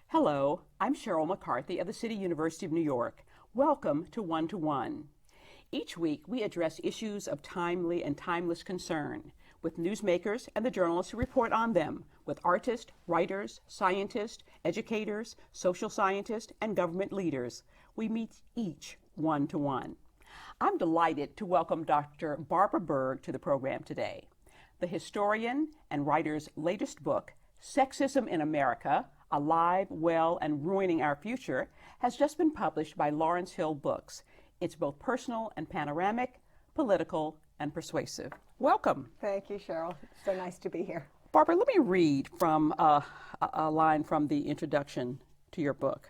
Hello, I'm Sheryl McCarthy of the City University of New York. Welcome to One to One. Each week, we address issues of timely and timeless concern with newsmakers and the journalists who report on them, with artists, writers, scientists, educators, social scientists, and government leaders. We meet each one to one. I'm delighted to welcome Dr. Barbara Berg to the program today. The historian and writer's latest book, Sexism in America, Alive, Well, and Ruining Our Future, has just been published by Lawrence Hill Books. It's both personal and panoramic, political and persuasive. Welcome. Thank you, Sheryl. It's so nice to be here. Barbara, let me read from a line from the introduction to your book.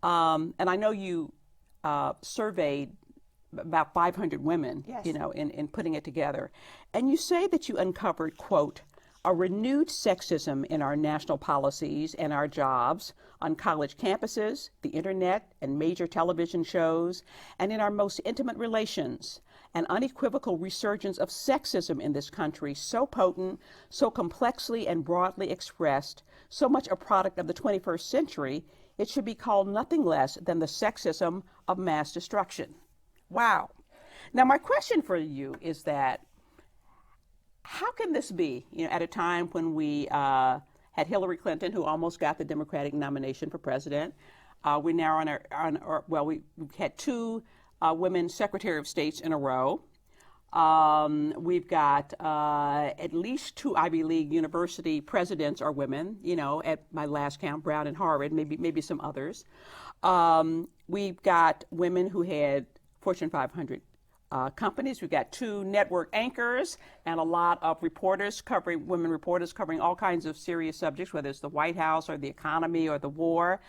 And I know you surveyed about 500 women, Yes. in putting it together. And you say that you uncovered, quote, a renewed sexism in our national policies and our jobs, on college campuses, the internet, and major television shows, and in our most intimate relations. An unequivocal resurgence of sexism in this country, so potent, so complexly and broadly expressed, so much a product of the 21st century, it should be called nothing less than the sexism of mass destruction. Wow. Now, my question for you is that, how can this be, at a time when we had Hillary Clinton, who almost got the Democratic nomination for president? We now we've had two women Secretary of States in a row. We've got at least two Ivy League University presidents are women, at my last count, Brown and Harvard, maybe some others. We've got women who had Fortune 500 companies. We've got two network anchors and a lot of women reporters covering all kinds of serious subjects, whether it's the White House or the economy or the war.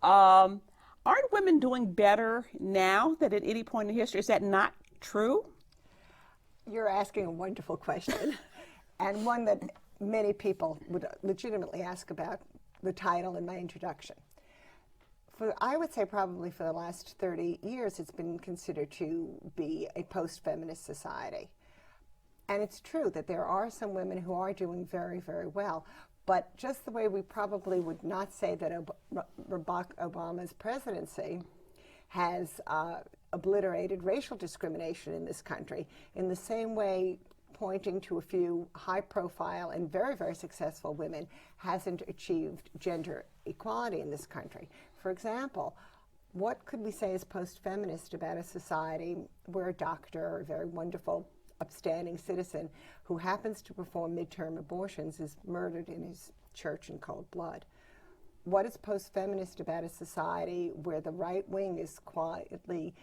Aren't women doing better now than at any point in history? Is that not true? You're asking a wonderful question, and one that many people would legitimately ask about the title and my introduction. I would say probably for the last 30 years, it's been considered to be a post-feminist society. And it's true that there are some women who are doing very, very well. But just the way we probably would not say that Barack Obama's presidency has obliterated racial discrimination in this country, in the same way pointing to a few high-profile and very, very successful women hasn't achieved gender equality in this country. For example, what could we say is post-feminist about a society where a doctor, or a very wonderful, upstanding citizen who happens to perform midterm abortions is murdered in his church in cold blood? What is post-feminist about a society where the right wing is quietly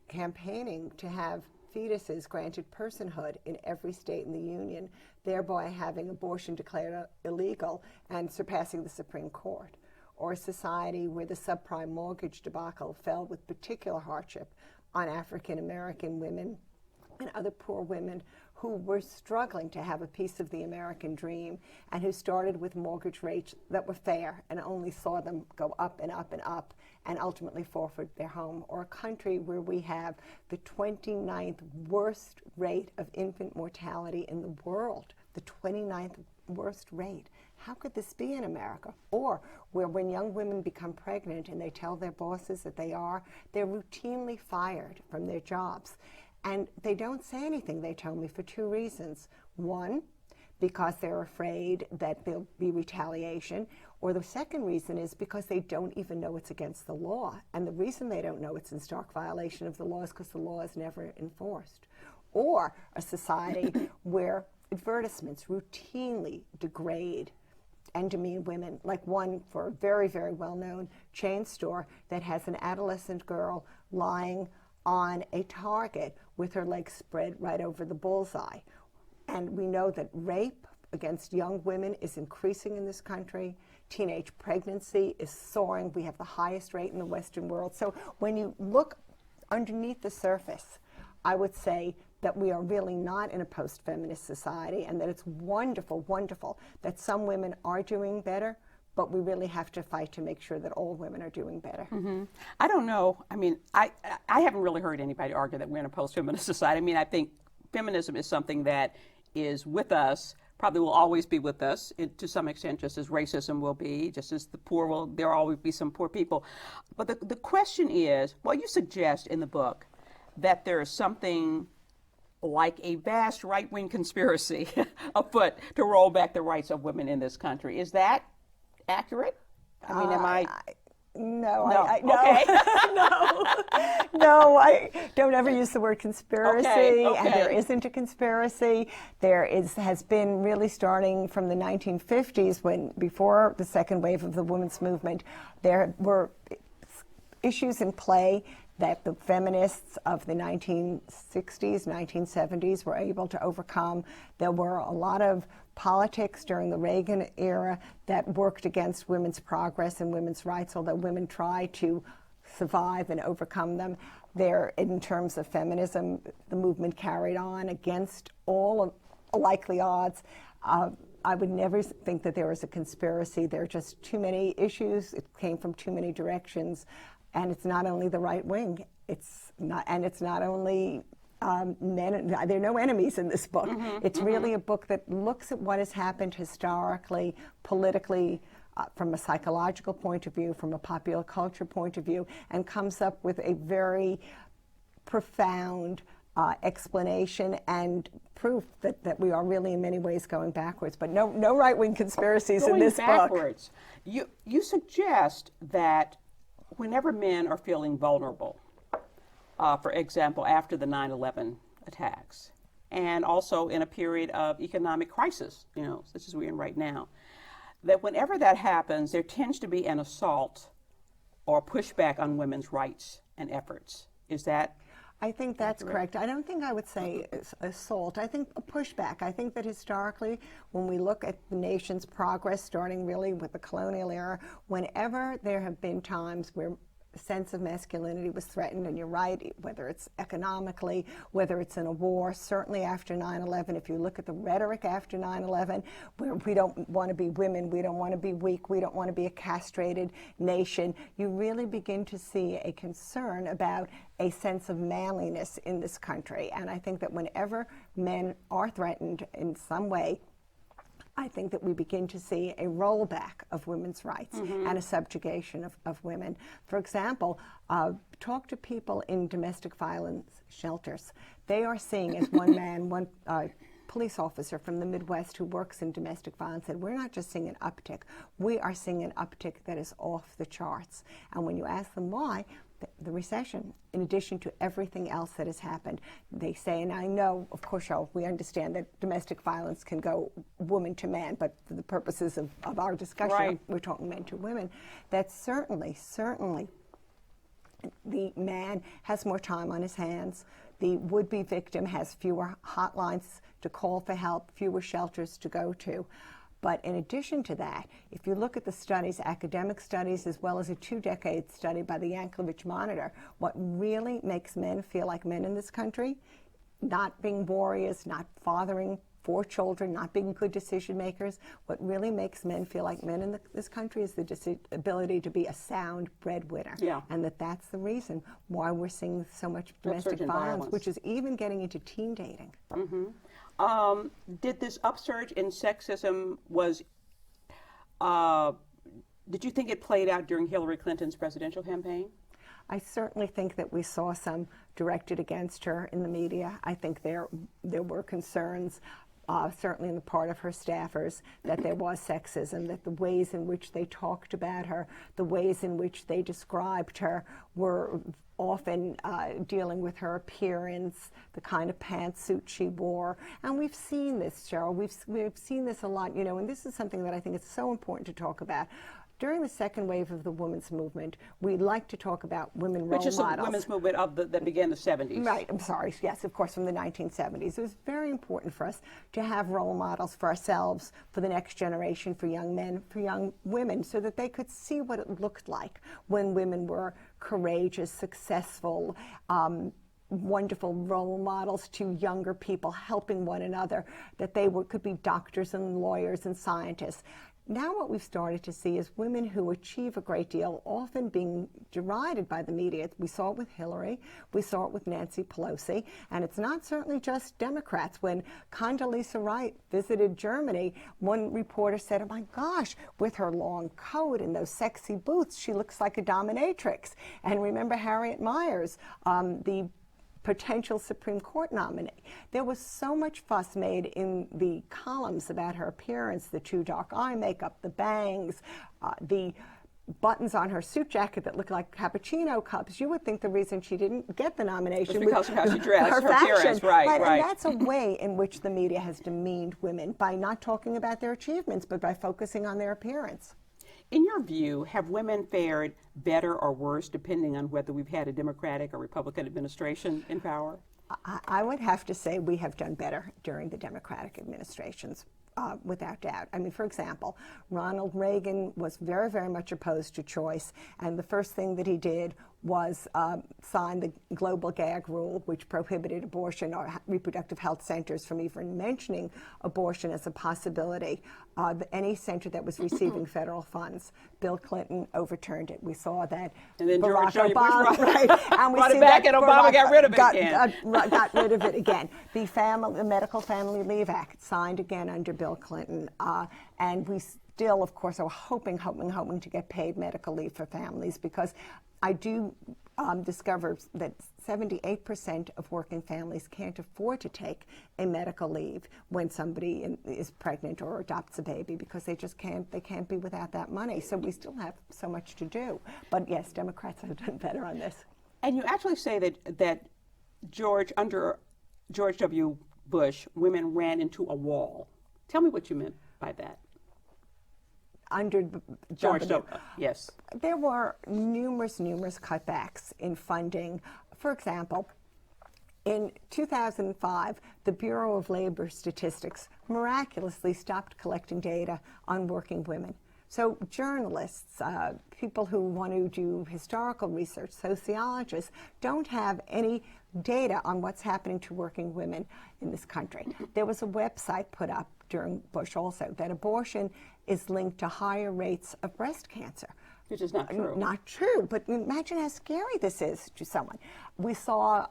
campaigning to have fetuses granted personhood in every state in the union, thereby having abortion declared illegal and surpassing the Supreme Court? Or a society where the subprime mortgage debacle fell with particular hardship on African American women and other poor women who were struggling to have a piece of the American dream and who started with mortgage rates that were fair and only saw them go up and up and up and ultimately forfeit their home. Or a country where we have the 29th worst rate of infant mortality in the world, the 29th worst rate. How could this be in America? Or where when young women become pregnant and they tell their bosses that they're routinely fired from their jobs. And they don't say anything, they tell me, for two reasons. One, because they're afraid that there'll be retaliation. Or the second reason is because they don't even know it's against the law. And the reason they don't know it's in stark violation of the law is because the law is never enforced. Or a society where advertisements routinely degrade and demean women, like one for a very, very well-known chain store that has an adolescent girl lying on a target with her legs spread right over the bullseye. And we know that rape against young women is increasing in this country. Teenage pregnancy is soaring. We have the highest rate in the Western world. So when you look underneath the surface, I would say that we are really not in a post-feminist society, and that it's wonderful, wonderful that some women are doing better, but we really have to fight to make sure that all women are doing better. Mm-hmm. I don't know. I mean, I haven't really heard anybody argue that we're in a post-feminist society. I mean, I think feminism is something that is with us probably will always be with us to some extent, just as racism will be, just as the poor will, there will always be some poor people. But the question is, well, you suggest in the book that there is something like a vast right-wing conspiracy afoot to roll back the rights of women in this country. Is that accurate? I mean, am I... No, No. no, Okay. no, I don't ever use the word conspiracy, Okay. and there isn't a conspiracy. Has been really starting from the 1950s, when before the second wave of the women's movement, there were issues in play that the feminists of the 1960s, 1970s were able to overcome. There were a lot of politics during the Reagan era that worked against women's progress and women's rights, although women tried to survive and overcome them. There, in terms of feminism, the movement carried on against all likely odds. I would never think that there was a conspiracy. There are just too many issues. It came from too many directions. And it's not only the right wing. It's not only men. There are no enemies in this book. It's really a book that looks at what has happened historically, politically, from a psychological point of view, from a popular culture point of view, and comes up with a very profound explanation and proof that we are really in many ways going backwards. But no right-wing conspiracies in this backwards. book. You suggest that whenever men are feeling vulnerable, for example, after the 9/11 attacks, and also in a period of economic crisis, such as we're in right now, that whenever that happens, there tends to be an assault or pushback on women's rights and efforts. Is that? I think that's correct. I don't think I would say assault. I think a pushback. I think that historically, when we look at the nation's progress, starting really with the colonial era, whenever there have been times where a sense of masculinity was threatened, and you're right, whether it's economically, whether it's in a war, certainly after 9/11, if you look at the rhetoric after 9/11, where we don't want to be women, we don't want to be weak, we don't want to be a castrated nation, you really begin to see a concern about a sense of manliness in this country. And I think that whenever men are threatened in some way, I think that we begin to see a rollback of women's rights and a subjugation of women. For example, talk to people in domestic violence shelters. They are seeing, as one man, one police officer from the Midwest who works in domestic violence said, we're not just seeing an uptick, we are seeing an uptick that is off the charts. And when you ask them why, the recession, in addition to everything else that has happened, they say, and I know, of course, we understand that domestic violence can go woman to man, but for the purposes of our discussion, we're talking men to women, that certainly the man has more time on his hands. The would-be victim has fewer hotlines to call for help, fewer shelters to go to. But in addition to that, if you look at the studies, academic studies, as well as a 2-decade study by the Yankovic Monitor, what really makes men feel like men in this country, not being warriors, not fathering 4 children, not being good decision makers, what really makes men feel like men in this country is the ability to be a sound breadwinner. Yeah. And that's the reason why we're seeing so much domestic violence, which is even getting into teen dating. Did this upsurge in sexism did you think it played out during Hillary Clinton's presidential campaign? I certainly think that we saw some directed against her in the media. I think there were concerns, certainly on the part of her staffers, that there was sexism, that the ways in which they talked about her, the ways in which they described her were often dealing with her appearance, the kind of pantsuit she wore. And we've seen this, Sheryl. We've seen this a lot, and this is something that I think is so important to talk about. During the second wave of the women's movement, we like to talk about women role models. Which is the women's movement that began in the 70s. Right, I'm sorry, yes, of course, from the 1970s. It was very important for us to have role models for ourselves, for the next generation, for young men, for young women, so that they could see what it looked like when women were courageous, successful, wonderful role models to younger people, helping one another, that they could be doctors and lawyers and scientists. Now what we've started to see is women who achieve a great deal often being derided by the media. We saw it with Hillary, we saw it with Nancy Pelosi, and it's not certainly just Democrats. When Condoleezza Rice visited Germany, one reporter said, "Oh my gosh, with her long coat and those sexy boots, she looks like a dominatrix." And remember Harriet Miers, the potential Supreme Court nominee. There was so much fuss made in the columns about her appearance, the too dark eye makeup, the bangs, the buttons on her suit jacket that looked like cappuccino cups. You would think the reason she didn't get the nomination was because of how she dressed, her fashion. appearance, right. And that's a way in which the media has demeaned women, by not talking about their achievements, but by focusing on their appearance. In your view, have women fared better or worse depending on whether we've had a Democratic or Republican administration in power? I would have to say we have done better during the Democratic administrations, without doubt. I mean, for example, Ronald Reagan was very, very much opposed to choice, and the first thing that he did was sign the global gag rule, which prohibited abortion or reproductive health centers from even mentioning abortion as a possibility. Any center that was receiving federal funds. Bill Clinton overturned it. We saw that. And then Barack George Obama, right? And we brought see it back, that and Obama got rid of it again. again. Got rid of it again. The Medical Family Leave Act signed again under Bill Clinton, and we still, of course, are hoping to get paid medical leave for families, because I do discover that 78% of working families can't afford to take a medical leave when somebody is pregnant or adopts a baby, because they just can't be without that money. So we still have so much to do. But yes, Democrats have done better on this. And you actually say that under George W. Bush, women ran into a wall. Tell me what you meant by that. Under George W. Yes. There were numerous cutbacks in funding. For example, in 2005, the Bureau of Labor Statistics miraculously stopped collecting data on working women. So journalists, people who want to do historical research, sociologists, don't have any data on what's happening to working women in this country. There was a website put up during Bush also that abortion is linked to higher rates of breast cancer. Which is not true. Not true, but imagine how scary this is to someone. We saw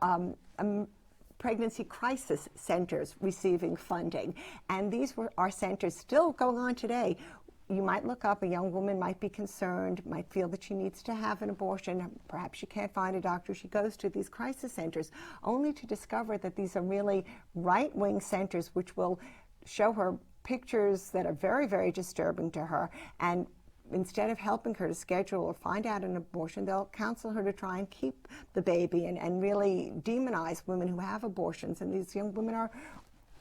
pregnancy crisis centers receiving funding, and these are centers still going on today. You might look up, a young woman might be concerned, might feel that she needs to have an abortion. Perhaps she can't find a doctor. She goes to these crisis centers, only to discover that these are really right-wing centers which will show her pictures that are very, very disturbing to her. And instead of helping her to schedule or find out an abortion, they'll counsel her to try and keep the baby and really demonize women who have abortions. And these young women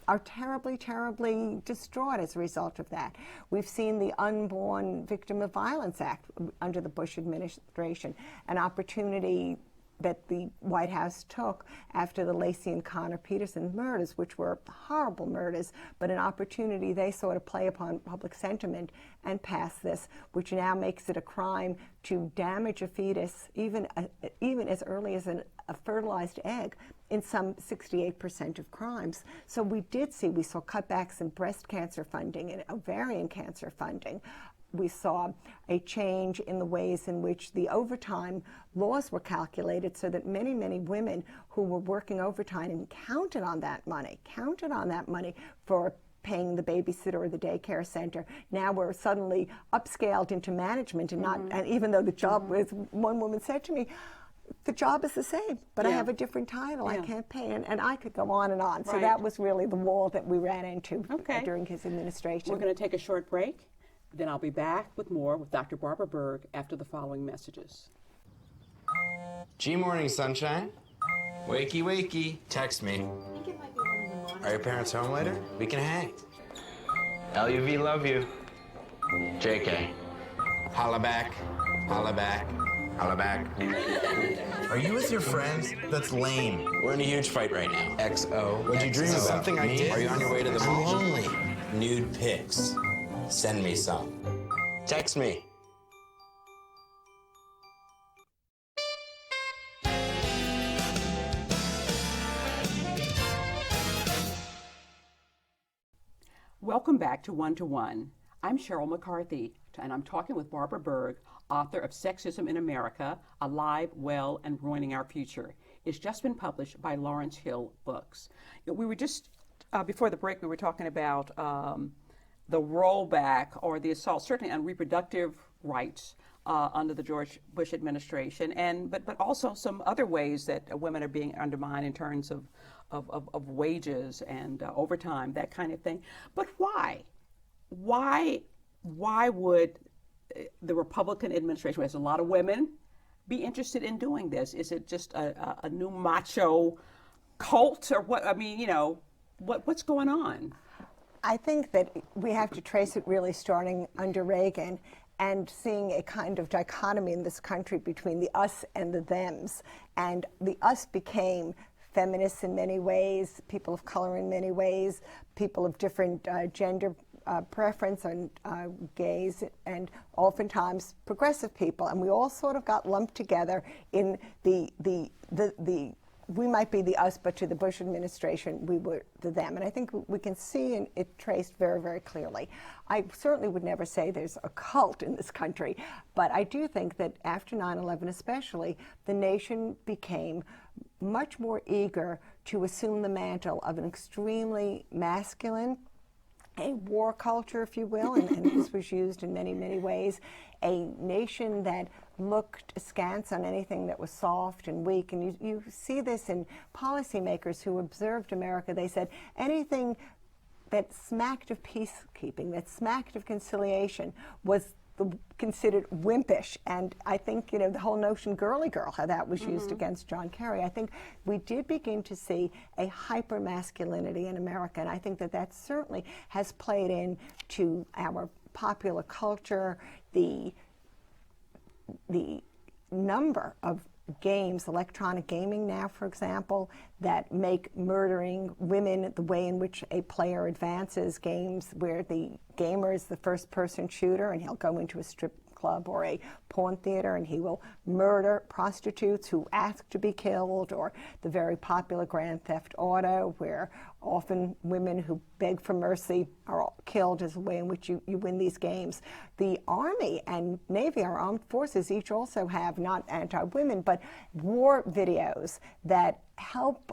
are terribly, terribly distraught as a result of that. We've seen the Unborn Victim of Violence Act under the Bush administration, an opportunity that the White House took after the Lacey and Connor Peterson murders, which were horrible murders, but an opportunity they saw to play upon public sentiment and pass this, which now makes it a crime to damage a fetus, even as early as a fertilized egg, in some 68% of crimes. So we saw cutbacks in breast cancer funding and ovarian cancer funding. We saw a change in the ways in which the overtime laws were calculated, so that many, many women who were working overtime and counted on that money for paying the babysitter or the daycare center, now we're suddenly upscaled into management and not, and even though the job was, one woman said to me, the job is the same, but I have a different title. I can't pay. And I could go on and on. So that was really the wall that we ran into during his administration. We're going to take a short break. Then I'll be back with more with Dr. Barbara Berg after the following messages. G-Morning, sunshine. Wakey, wakey. Text me. Are your parents home later? We can hang. LUV, love you. JK. Holla back. Holla back. Holla back. Are you with your friends? That's lame. We're in a huge fight right now. XO. What'd you dream about? Something I did. Are you on your way to the mall? I'm lonely. Nude pics. Send me some. Text me. Welcome back to One to One. I'm Sheryl McCarthy, and I'm talking with Barbara Berg, author of Sexism in America, Alive, Well, and Ruining Our Future. It's just been published by Lawrence Hill Books. We were just, before the break, we were talking about the rollback or the assault, certainly on reproductive rights under the George Bush administration, but also some other ways that women are being undermined in terms of wages and overtime, that kind of thing. But why? Why would the Republican administration, which has a lot of women, be interested in doing this? Is it just a new macho cult, or what? I mean, what's going on? I think that we have to trace it really starting under Reagan and seeing a kind of dichotomy in this country between the us and the thems. And the us became feminists in many ways, people of color in many ways, people of different gender preference, and gays, and oftentimes progressive people, and we all sort of got lumped together in the we might be the us, but to the Bush administration we were the them, and I think we can see it traced very, very clearly. I certainly would never say there's a cult in this country, but I do think that after 9/11 especially, the nation became much more eager to assume the mantle of an extremely masculine, a war culture, if you will, and this was used in many, many ways, a nation that looked askance on anything that was soft and weak. And you see this in policymakers who observed America. They said anything that smacked of peacekeeping, that smacked of conciliation, was considered wimpish. And I think, the whole notion girly girl, how that was used against John Kerry. I think we did begin to see a hyper masculinity in America, and I think that certainly has played into our popular culture. The number of games, electronic gaming now, for example, that make murdering women the way in which a player advances, games where the gamer is the first person shooter and he'll go into a strip club or a porn theater and he will murder prostitutes who ask to be killed, or the very popular Grand Theft Auto, where often women who beg for mercy are killed as a way in which you win these games. The Army and Navy, our armed forces, each also have not anti-women, but war videos that help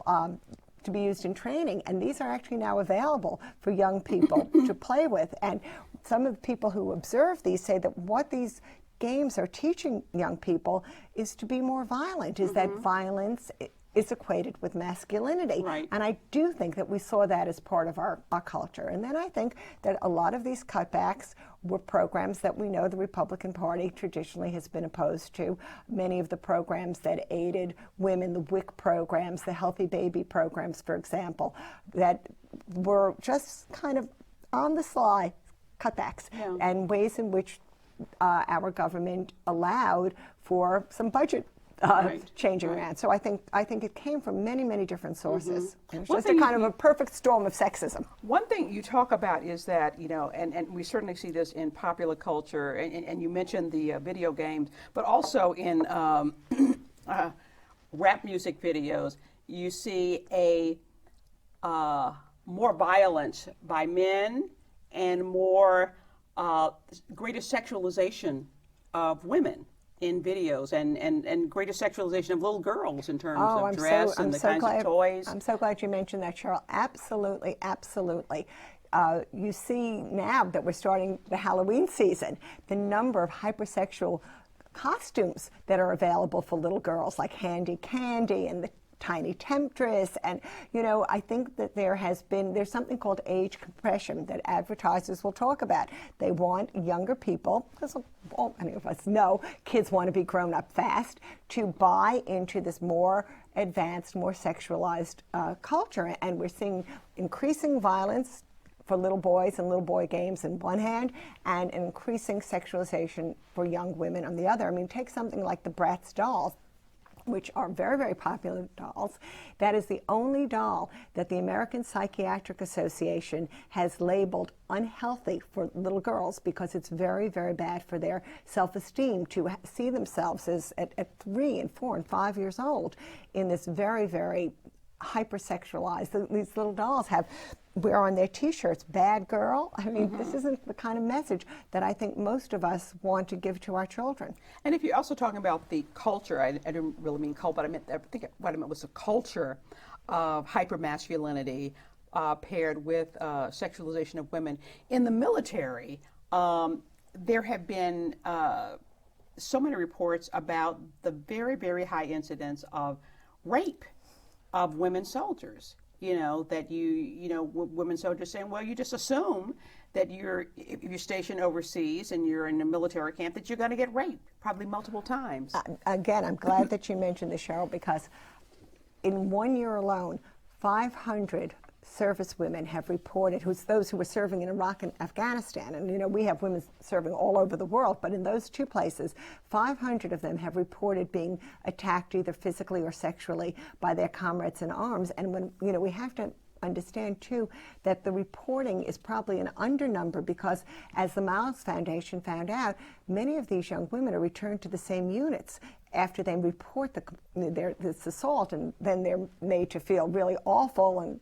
to be used in training, and these are actually now available for young people to play with. And some of the people who observe these say that what these games are teaching young people is to be more violent, is that violence is equated with masculinity. Right. And I do think that we saw that as part of our culture. And then I think that a lot of these cutbacks were programs that we know the Republican Party traditionally has been opposed to. Many of the programs that aided women, the WIC programs, the Healthy Baby programs, for example, that were just kind of on the sly cutbacks, and ways in which our government allowed for some budget changing around. So I think it came from many, many different sources. It was just a kind of a perfect storm of sexism. One thing you talk about is that, and we certainly see this in popular culture, and you mentioned the video games, but also in rap music videos, you see a more violence by men and more greater sexualization of women in videos, and greater sexualization of little girls in terms of dress and the kinds of toys. I'm so glad you mentioned that, Sheryl. Absolutely, absolutely. You see now that we're starting the Halloween season, the number of hypersexual costumes that are available for little girls, like Handy Candy and the Tiny Temptress, and I think that there's something called age compression that advertisers will talk about. They want younger people, because many of us know kids want to be grown up fast, to buy into this more advanced, more sexualized culture, and we're seeing increasing violence for little boys and little boy games on one hand, and an increasing sexualization for young women on the other. I mean, take something like the Bratz dolls, which are very, very popular dolls. That is the only doll that the American Psychiatric Association has labeled unhealthy for little girls, because it's very, very bad for their self-esteem to see themselves as at 3 and 4 and 5 years old in this very, very hypersexualized. These little dolls have wear on their T-shirts, bad girl. I mean, this isn't the kind of message that I think most of us want to give to our children. And if you're also talking about the culture, I didn't really mean cult, but I think what I meant was a culture of hypermasculinity paired with sexualization of women. In the military, there have been so many reports about the very, very high incidence of rape of women soldiers. That women soldiers saying, well, you just assume that if you're stationed overseas and you're in a military camp, that you're going to get raped, probably multiple times. Again, I'm glad that you mentioned this, Sheryl, because in 1 year alone, 500 service women have reported, those who were serving in Iraq and Afghanistan, and we have women serving all over the world, but in those two places, 500 of them have reported being attacked either physically or sexually by their comrades in arms. And when we have to understand too that the reporting is probably an undernumber, because as the Miles Foundation found out, many of these young women are returned to the same units after they report this assault, and then they're made to feel really awful and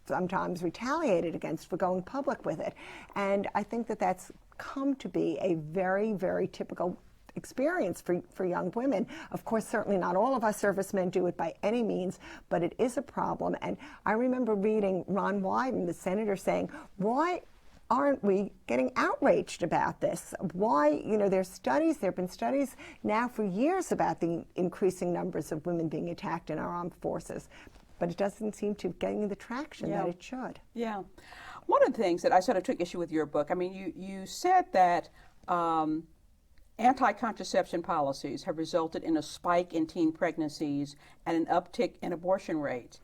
sometimes retaliated against for going public with it. And I think that that's come to be a very, very typical experience for young women. Of course, certainly not all of us servicemen do it by any means, but it is a problem. And I remember reading Ron Wyden, the senator, saying, why aren't we getting outraged about this? Why, there have been studies now for years about the increasing numbers of women being attacked in our armed forces, but it doesn't seem to be getting the traction that it should. Yeah. One of the things that I sort of took issue with your book, I mean, you said that anti-contraception policies have resulted in a spike in teen pregnancies and an uptick in abortion rates.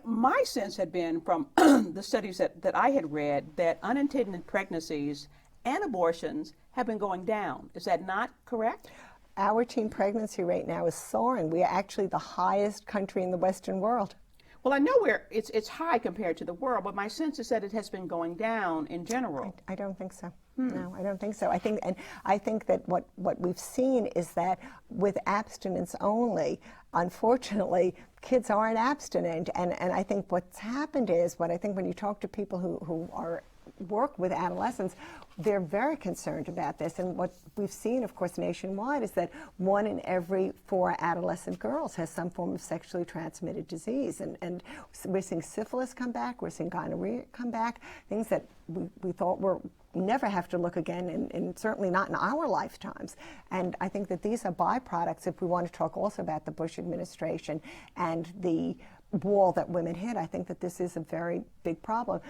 My sense had been from the studies that I had read that unintended pregnancies and abortions have been going down. Is that not correct? Our teen pregnancy rate now is soaring. We are actually the highest country in the Western world. Well, I know it's high compared to the world, but my sense is that it has been going down in general. I don't think so. No, I don't think so. I think that what we've seen is that with abstinence only, unfortunately, kids aren't abstinent. And I think what's happened is, when you talk to people who work with adolescents, they're very concerned about this. And what we've seen, of course, nationwide, is that 1 in every 4 adolescent girls has some form of sexually transmitted disease. And we're seeing syphilis come back, we're seeing gonorrhea come back, things that we thought were never have to look again, and certainly not in our lifetimes. And I think that these are byproducts, if we want to talk also about the Bush administration and the wall that women hit. I think that this is a very big problem.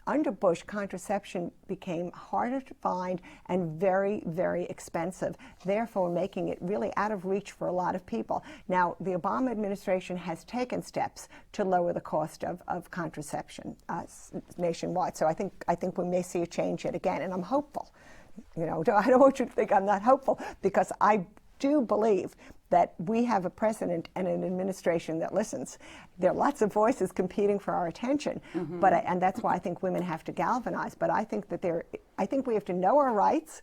Under Bush, contraception became harder to find and very, very expensive, therefore making it really out of reach for a lot of people. Now, the Obama administration has taken steps to lower the cost of contraception nationwide. So I think we may see a change yet again, and I'm hopeful. I don't want you to think I'm not hopeful, because I do believe that we have a president and an administration that listens. There are lots of voices competing for our attention, and that's why I think women have to galvanize. But I think we have to know our rights,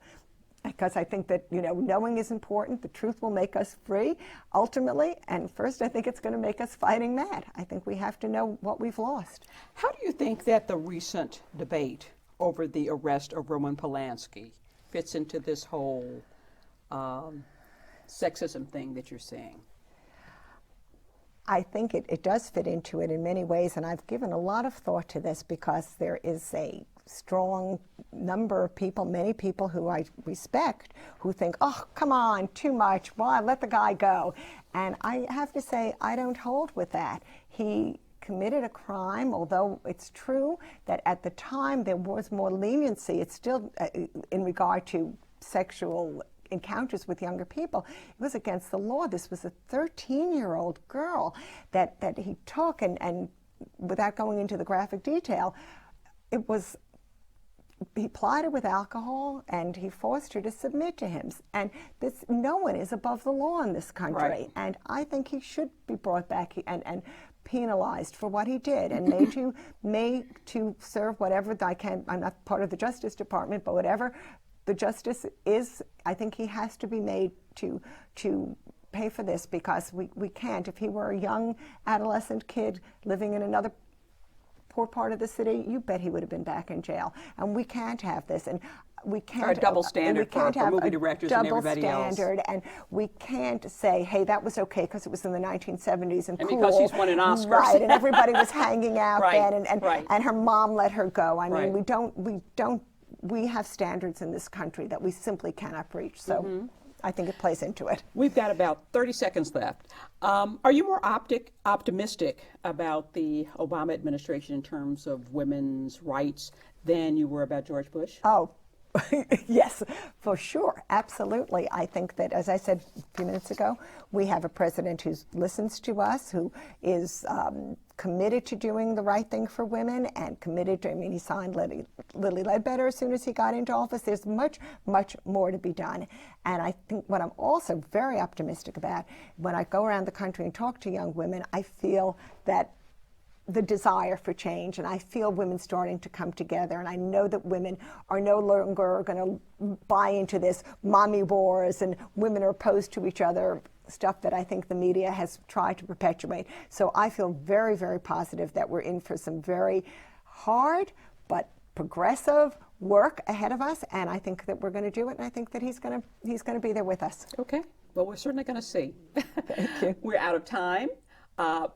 because I think that knowing is important. The truth will make us free ultimately, and first I think it's going to make us fighting mad. I think we have to know what we've lost. How do you think that the recent debate over the arrest of Roman Polanski fits into this whole sexism thing that you're seeing? I think it does fit into it in many ways, and I've given a lot of thought to this, because there is a strong number of people, many people who I respect, who think, oh, come on, too much, why, let the guy go. And I have to say, I don't hold with that. He committed a crime, although it's true that at the time there was more leniency. It's still, in regard to sexual encounters with younger people, it was against the law. This was a 13-year-old girl that he took, and without going into the graphic detail, he plied her with alcohol, and he forced her to submit to him. And no one is above the law in this country. Right. And I think he should be brought back and penalized for what he did, and made to serve whatever I'm not part of the Justice Department, but whatever the justice is, I think he has to be made to pay for this, because we can't. If he were a young adolescent kid living in another poor part of the city, you bet he would have been back in jail. And we can't have this. And we can't Or a double standard for movie directors and everybody else. Double standard, and we can't say, hey, that was okay because it was in the 1970s and cool. because he's won an Oscar. Right, and everybody was hanging out Right, then, and her mom let her go. I mean, we have standards in this country that we simply cannot breach. So I think it plays into it. We've got about 30 seconds left. Are you more optimistic about the Obama administration in terms of women's rights than you were about George Bush? Oh, yes, for sure. Absolutely. I think that, as I said a few minutes ago, we have a president who listens to us, who is committed to doing the right thing for women and committed to, I mean, he signed Lily Ledbetter as soon as he got into office. There's much, much more to be done. And I think what I'm also very optimistic about, when I go around the country and talk to young women, I feel that the desire for change, and I feel women starting to come together, and I know that women are no longer going to buy into this mommy wars and women are opposed to each other stuff that I think the media has tried to perpetuate. So I feel very, very positive that we're in for some very hard but progressive work ahead of us, and I think that we're going to do it, and I think that he's going to be there with us. Okay. Well, we're certainly going to see. Thank you. We're out of time.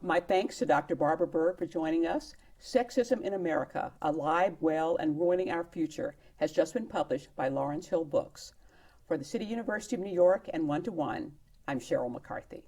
My thanks to Dr. Barbara Berg for joining us. Sexism in America, Alive, Well, and Ruining Our Future has just been published by Lawrence Hill Books. For the City University of New York and 1 to 1, I'm Sheryl McCarthy.